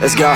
let's go.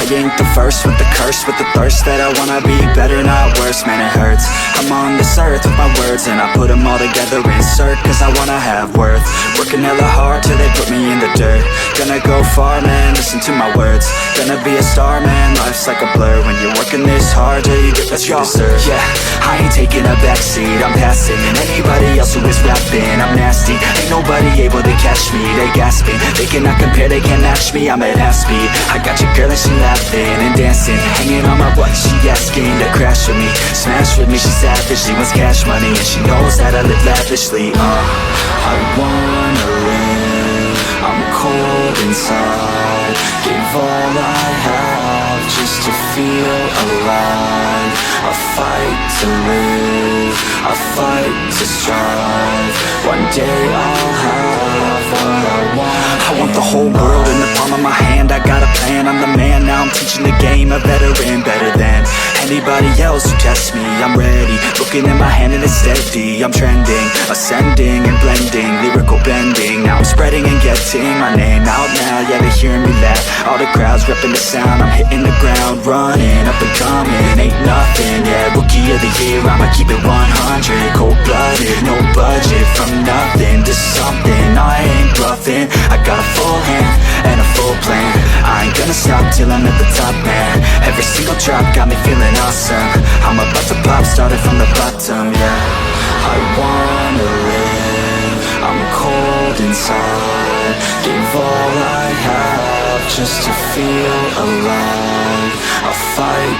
I ain't the first with the curse, with the thirst that I wanna be better, not worse, man it hurts. I'm on this earth with my words and I put them all together, insert, cause I wanna have worth. Working hella hard till they put me in the dirt. Gonna go far, man, listen to my words. Gonna be a star, man, life's like a blur. When you're working this hard till you get what you deserve. Yeah, I ain't taking a backseat, I'm passing anybody else who is rapping. I'm nasty, ain't nobody able to catch me. They gasping, they cannot compare, they can't match me. I'm at half speed, I got your girl and she laughing and dancing, hanging on my butt, she asking to crash with me, smash with me. She's savage, she wants cash money, and she knows that I live lavishly. I wanna live, I'm cold inside. Gave all I have just to feel alive. I fight to live, I fight to strive. One day I'll have what I want. I want the whole world in the palm of my hand. I got a plan, I'm the man. Now I'm teaching the game, a veteran, better than anybody else who tests me. I'm ready, looking at my hand and it's steady. I'm trending, ascending and blending, lyrical bending. Now I'm spreading and getting my name out now. Yeah, they're hearing me laugh, all the crowds repping the sound. I'm hitting the ground, running, up and coming, ain't nothing. Yeah, rookie of the year, I'ma keep it 100. Cold-blooded, no budget, from nothing to something. I ain't bluffing, I got a full hand and a full plan. I ain't gonna stop till I'm at the top, man. Every single drop got me feeling awesome. I'm about to pop, started from the bottom, yeah. I wanna live, I'm cold inside. Gave all I have just to feel alive. I fight